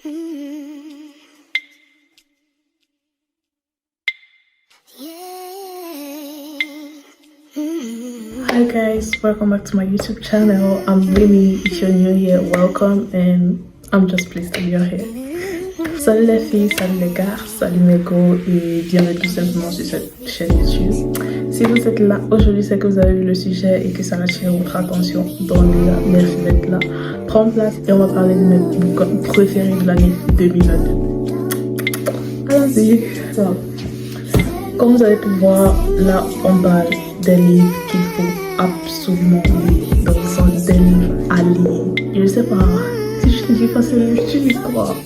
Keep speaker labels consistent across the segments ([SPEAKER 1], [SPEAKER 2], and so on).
[SPEAKER 1] Hi guys, welcome back to my YouTube channel. I'm Winnie. If you're new here, welcome, and I'm just pleased that you're here. Salut les filles, salut les gars, salut mes gros et bienvenue tout simplement sur cette chaîne YouTube. Si vous êtes là aujourd'hui, c'est que vous avez vu le sujet et que ça a attiré votre attention. Donc déjà, merci d'être là. Prends place et on va parler de mes bouquins préférés de l'année 2022. Allons-y. Voilà. Comme vous avez pu voir, là on parle des livres qu'il faut absolument lire, dans le sens des livres à lire. Je ne sais pas, si je te dis pas ce livre, tu lis quoi?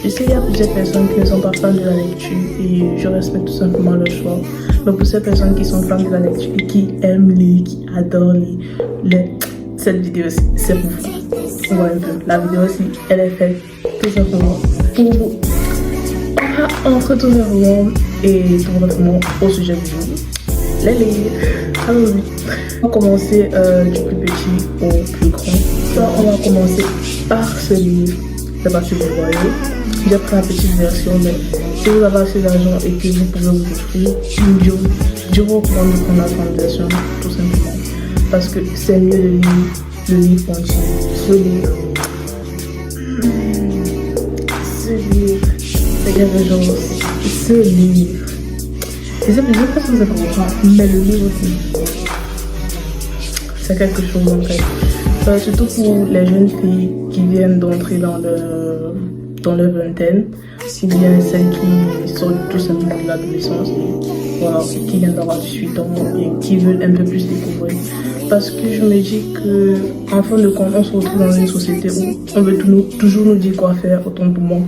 [SPEAKER 1] Je sais qu'il y a plusieurs personnes qui ne sont pas fans de la lecture et je respecte tout simplement leur choix. Donc pour ces personnes qui sont fans de la lecture et qui aiment lire, qui adorent lire, cette vidéo aussi, c'est pour vous. On voit un peu, la vidéo aussi, elle est faite tout simplement pour vous. On va entretourner vraiment et tout vraiment au sujet du jour. Les livres. Alors oui, on va commencer du plus petit au plus grand. Alors, on va commencer par ce livre. C'est pas si vous voyez. J'ai pris la petite version, mais si vous avez assez d'argent et que vous pouvez vous offrir, je vous recommande de prendre la grande version, tout simplement. Parce que c'est mieux de lire le livre entier. Ce livre, c'est quelque chose. Ce livre. Je sais pas si vous avez compris, mais le livre aussi, c'est quelque chose en fait. Surtout pour les jeunes filles qui viennent d'entrer dans leur vingtaine, ou bien celles qui sont tout simplement de l'adolescence et voilà, qui viennent d'avoir 18 ans et qui veulent un peu plus découvrir. Parce que je me dis que, en fin de compte, on se retrouve dans une société où on veut toujours nous dire quoi faire, autant pour moi.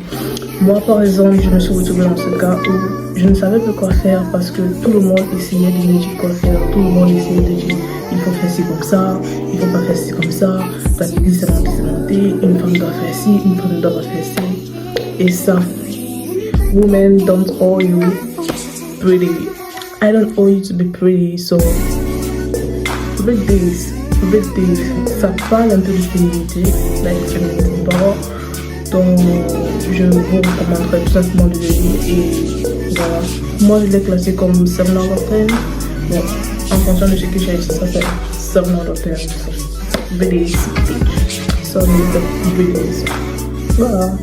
[SPEAKER 1] Moi, par exemple, je me suis retrouvée dans ce cas où je ne savais pas quoi faire parce que tout le monde essayait de me dire quoi faire. Tout le monde essayait de dire il faut faire ci comme ça, il faut pas faire ci comme ça, parce que c'est monté, une femme doit faire ci, une femme doit pas faire ci. Et ça, women don't owe you pretty. I don't owe you to be pretty, so read this. Ça parle un peu de féminité, like féminité power. Donc je vous recommanderais tout simplement de le lire et voilà. Moi je l'ai classé comme 7 out of 10. Bon, en fonction de ce que j'ai dit, ça fait 7 out of 10. Really so really. Voilà.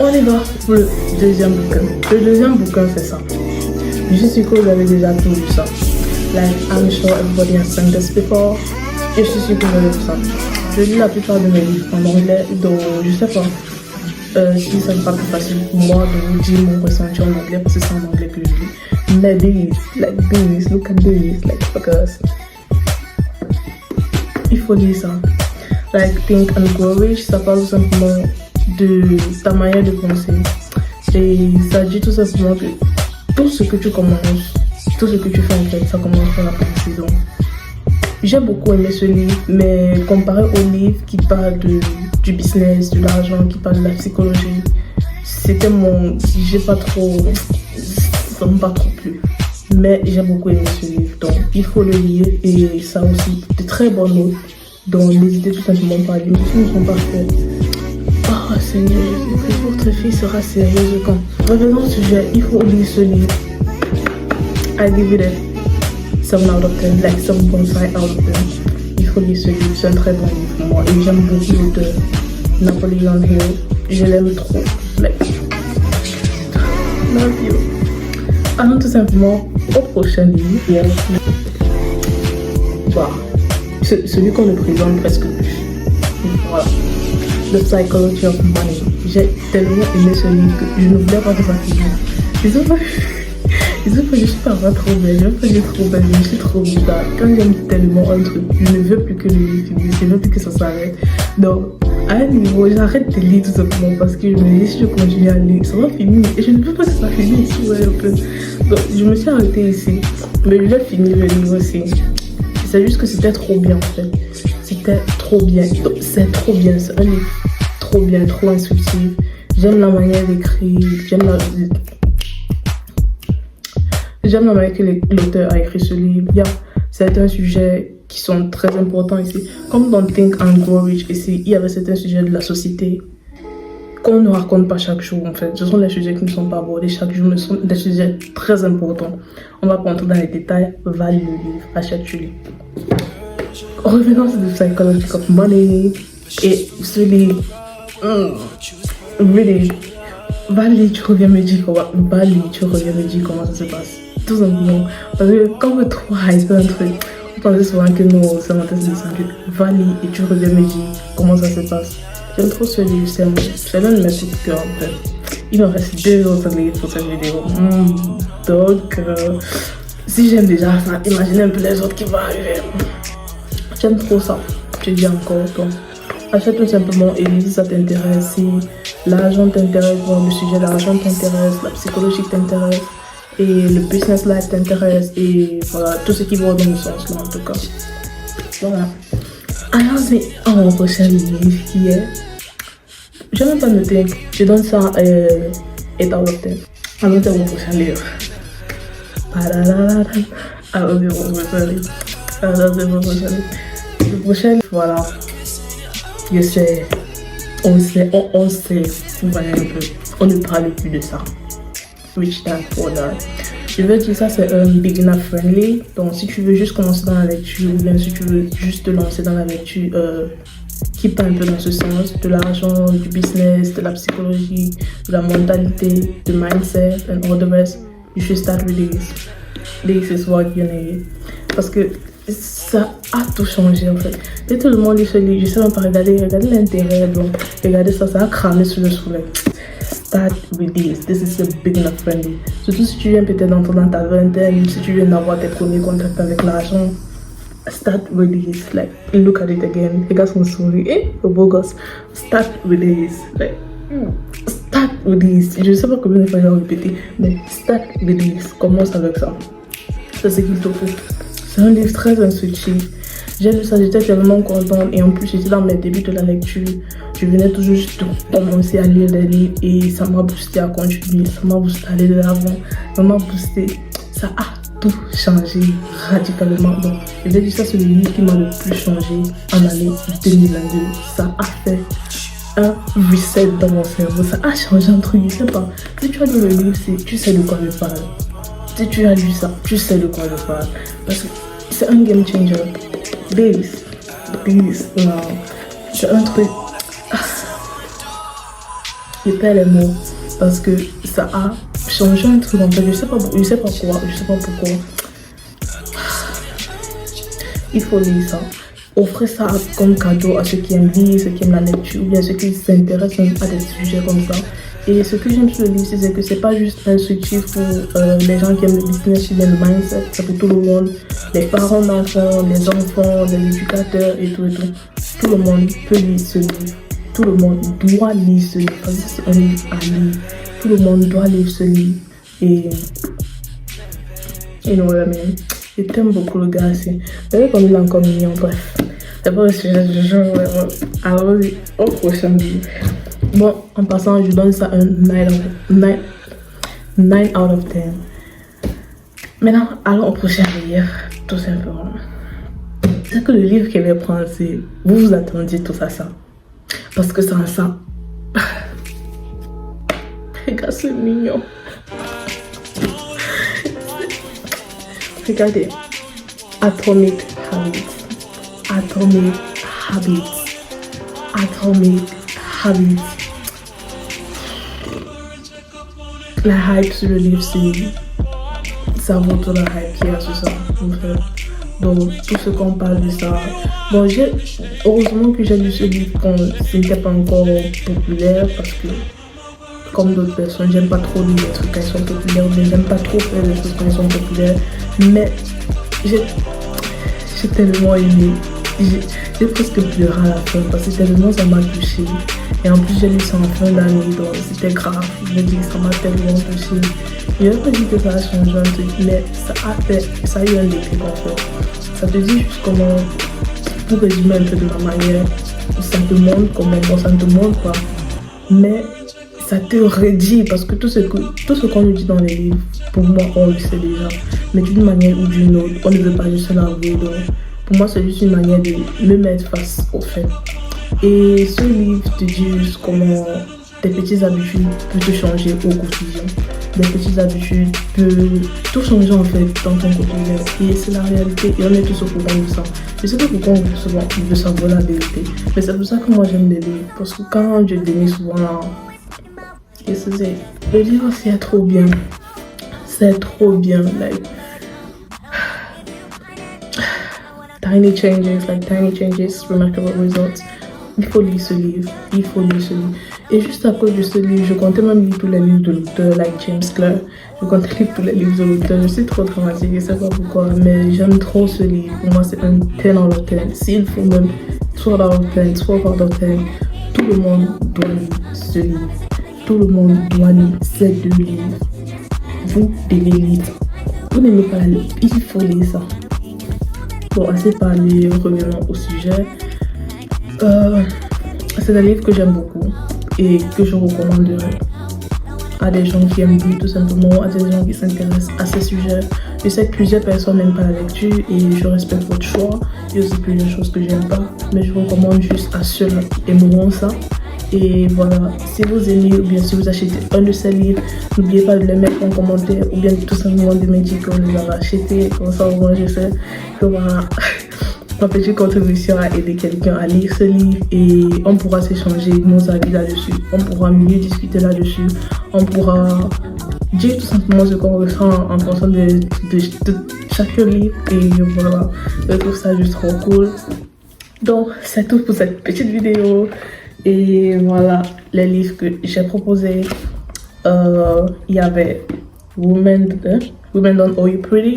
[SPEAKER 1] On y va pour le deuxième bouquin. Le deuxième bouquin c'est ça. Je suis sûre que vous avez déjà tout lu ça. Like I'm sure everybody has seen this before. Et je suis sûre que vous avez vu ça. Je lis la plupart de mes livres en anglais, donc je sais pas si ça sera plus facile pour moi de vous dire mon ressenti en anglais parce que c'est en anglais que je lis. Mais these, look at these, like fuckers. Il faut lire ça. Like Think and Grow Rich, ça parle tout simplement de ta manière de penser. Et ça dit tout simplement que tout ce que tu commences, tout ce que tu fais en fait, ça commence par la pensée. Donc j'ai beaucoup aimé ce livre, mais comparé au livre qui parle du business, de l'argent, qui parle de la psychologie, c'était j'ai pas trop, ça m'a pas trop plu. Mais j'ai beaucoup aimé ce livre, donc il faut le lire et ça aussi, de très bonnes notes. Donc n'hésitez tout simplement pas à lire, les films ne sont pas faits. Oh Seigneur, Jésus, que votre fille sera sérieuse quand. Revenons au sujet, il faut lire ce livre. I give it 7 out of 10, like 7.5 out of 10. Il faut lire ce livre, c'est un très bon livre pour moi. Et j'aime beaucoup l'auteur, Napoleon Hill. Je l'aime trop. Like, love you. Allons tout simplement au prochain livre. Bah, celui qu'on ne présente presque plus. Voilà. The Psychology of Money. J'ai tellement aimé ce livre que je ne voulais pas que ça finisse. Je suis pas trop belle, je suis trop bizarre. Quand j'aime tellement un truc, je ne veux plus que le livre finisse, je ne veux plus que ça s'arrête. Donc, à un niveau, j'arrête de lire tout simplement parce que je me dis si je continue à lire, ça va finir. Et je ne veux pas que ça finisse ici, ouais, un peu. Donc, je me suis arrêtée ici. Mais je l'ai fini le livre aussi. C'est juste que c'était trop bien en fait. C'était trop bien. Donc, c'est trop bien, c'est un livre trop bien, trop instructif. J'aime la manière d'écrire, J'aime la manière que l'auteur a écrit ce livre. C'est un sujet qui sont très importants ici. Comme dans Think and Grow Rich ici, il y avait certains sujets de la société qu'on ne raconte pas chaque jour en fait. Ce sont les sujets qui ne sont pas abordés chaque jour, mais ce sont des sujets très importants. On va pas entrer dans les détails, va lire le livre, achète-le. Revenons sur The Psychology of Money et ce livre, really, va lire, tu reviens me dire comment ça se passe. Tout simplement, parce que quand vous trop hype un truc, vous pensez souvent que nous, c'est mon test de santé. Va lire et tu reviens me dire comment ça se passe. J'aime trop ce livre, c'est l'un de mes coups de cœur en fait. Il me reste 2 autres livres pour cette vidéo. Donc, si j'aime déjà ça, imaginez un peu les autres qui vont arriver. J'aime trop ça, je dis encore. Donc, achète tout simplement et lis si ça t'intéresse. Si l'argent t'intéresse, bon, le sujet de l'argent t'intéresse, la psychologie t'intéresse et le business life t'intéresse et voilà, tout ce qui va dans le sens là en tout cas. Voilà. Alors, c'est un prochain livre qui est. Je n'ai même pas noté. Je donne ça 8 out of 10. Alors, c'est mon prochain livre. Alors, c'est mon prochain livre. Le prochain, voilà. Je sais. On sait. Vous voyez un peu. On ne parle plus de ça. Rich Dad Poor Dad. Je veux dire ça, c'est un beginner friendly. Donc, si tu veux juste commencer dans la lecture ou bien si tu veux juste te lancer dans la lecture qui part un peu dans ce sens, de l'argent, du business, de la psychologie, de la mentalité, de mindset and all the rest, you should start with this. This is what you need. Parce que ça a tout changé en fait. Et tout le monde lit ce livre, je sais même pas regarder l'intérêt, donc regardez ça, ça a cramé sur le soleil. Start with this. This is a beginner friendly. Surtout si tu viens peut-être d'entrer dans ta vingtaine, si tu viens d'avoir tes premiers contacts avec l'argent, start with this. Like, look at it again. Les gars sont souris. Le beau gosse. Start with this. Like, start with this. Je ne sais pas combien de fois je vais répéter, mais start with this. Commence avec ça. C'est ce qu'il te faut. C'est un livre très instructif. J'ai lu ça, j'étais tellement contente et en plus j'étais dans mes débuts de la lecture. Je venais toujours juste de commencer à lire des livres et ça m'a boosté à continuer, ça m'a boosté à aller de l'avant, ça m'a boosté, ça a tout changé radicalement. Donc je vais dire ça, c'est le livre qui m'a le plus changé en année 2022. Ça a fait un reset dans mon cerveau, ça a changé un truc, je sais pas. Si tu as lu le livre, tu sais de quoi je parle. Si tu as lu ça, tu sais de quoi je parle. Parce que c'est un game changer. This, non. C'est un truc. Je perds les mots parce que ça a changé un truc en fait. Je sais pas pourquoi. Il faut lire ça. Offrez ça comme cadeau à ceux qui aiment lire, ceux qui aiment la lecture, ou bien ceux qui s'intéressent à des sujets comme ça. Et ce que j'aime sur le livre, c'est que c'est pas juste instructif pour les gens qui aiment le business, qui aiment le mindset, c'est pour tout le monde. Les parents d'enfants, les enfants, les éducateurs et tout. Tout le monde peut lire ce livre. Tout le monde doit lire ce livre. Parce que c'est un livre à lire. Tout le monde doit lire ce livre. Et non, mais je t'aime beaucoup le gars. Vous voyez comme il est encore mignon, bref. C'est pas le sujet du jour, vraiment. Alors, au prochain livre. Bon, en passant, je donne ça un 9 out of 10. Maintenant, allons au prochain livre, tout simplement. C'est que le livre qu'il va prendre, c'est vous vous attendiez tout à ça. Parce que sans ça, regarde, c'est mignon. Regardez, Atomic Habits. La hype sur le livre, ça vaut tout la hype qu'il y a sur ça, en fait. Donc, tout ce qu'on parle de ça. Bon, heureusement que j'ai lu ce livre quand c'était pas encore populaire, parce que, comme d'autres personnes, j'aime pas trop lire les trucs quand ils sont populaires, mais j'aime pas trop faire les choses quand ils sont populaires. Mais, j'ai tellement aimé. J'ai presque pleuré à la fin parce que tellement ça m'a touché. Et en plus j'ai lu ça en fin d'année, donc c'était grave. Je me dis que ça m'a tellement touché. Je vais pas dire que ça a changé un truc, mais ça a eu un déclic en fait. Ça te dit juste comment, pour résumer un peu de ma manière, ça te montre comment, bon ça ne te montre pas, mais ça te redit parce que tout ce qu'on nous dit dans les livres, pour moi on le sait déjà, mais d'une manière ou d'une autre, on ne veut pas juste l'avouer. Donc pour moi c'est juste une manière de me mettre face au fait. Et ce livre te dit juste comment des petites habitudes peuvent te changer au quotidien. Des petites habitudes peuvent tout changer en fait dans ton quotidien. Et c'est la réalité et on est tous au courant de ça. Je sais pas pourquoi on veut souvent de savoir la vérité. Mais c'est pour ça que moi j'aime les livres. Parce que quand je dénie souvent là, et c'est le livre c'est trop bien. C'est trop bien. Like, tiny changes, remarkable results. Il faut lire ce livre, il faut lire ce livre. Et juste à cause de ce livre, je comptais même lire tous les livres de l'auteur, like James Clear. Je comptais lire tous les livres de l'auteur. Je suis trop dramatique, je sais pas pourquoi, mais j'aime trop ce livre. Pour moi, c'est un 10 out of 10. S'il faut même 12 out of 10, 12 out of 10, tout le monde doit lire ce livre. Tout le monde doit lire ces deux livres. Vous devez lire. Vous n'aimez pas lire, il faut lire ça. Bon, assez parlé, revenons au sujet. C'est un livre que j'aime beaucoup et que je recommanderais à des gens qui aiment lire tout simplement, à des gens qui s'intéressent à ces sujets. Je sais que plusieurs personnes n'aiment pas la lecture et je respecte votre choix. Il y a aussi plusieurs choses que j'aime pas, mais je recommande juste à ceux qui aimeront ça. Et voilà, si vous aimez ou bien si vous achetez un de ces livres, n'oubliez pas de les mettre en commentaire ou bien tout simplement de me dire que vous les avez achetés. Comme ça, au moins, je sais que voilà, ma petite contribution a aidé quelqu'un à lire ce livre et on pourra s'échanger nos avis là-dessus. On pourra mieux discuter là-dessus. On pourra dire tout simplement ce qu'on ressent en fonction de chaque livre. Et voilà, je trouve ça juste trop cool. Donc, c'est tout pour cette petite vidéo. Et voilà, les livres que j'ai proposés. Il y avait Women Don't Owe You Pretty.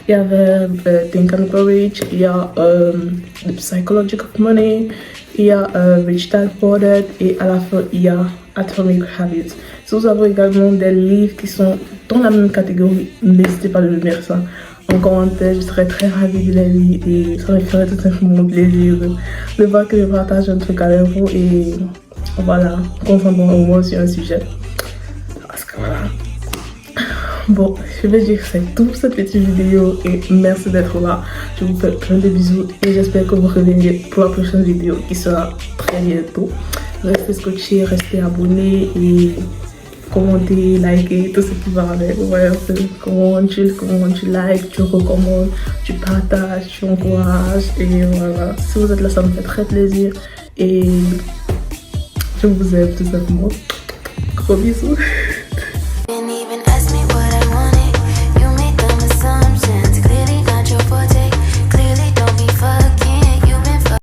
[SPEAKER 1] Il y avait Think and Grow Rich. Il y a The Psychology of Money. Il y a Rich Dad Poor Dad. Et à la fin, il y a Atomic Habits. Si vous avez également des livres qui sont dans la même catégorie, n'hésitez pas à me dire ça en commentaire. Je serais très ravie de les lire et ça me ferait tout simplement plaisir de voir que je partage un truc avec vous et voilà, concentrons au moins sur un sujet. Parce que voilà. Bon, je vais dire que c'est tout pour cette petite vidéo et merci d'être là. Je vous fais plein de bisous et j'espère que vous reviendrez pour la prochaine vidéo qui sera très bientôt. Restez scotchés, restez abonnés et commenter, liker, tout ce qui va avec. Ouais, comment tu likes, tu recommandes, tu partages, tu encourages et voilà. Si vous êtes là, ça me fait très plaisir et je vous aime tout simplement. Gros bisous.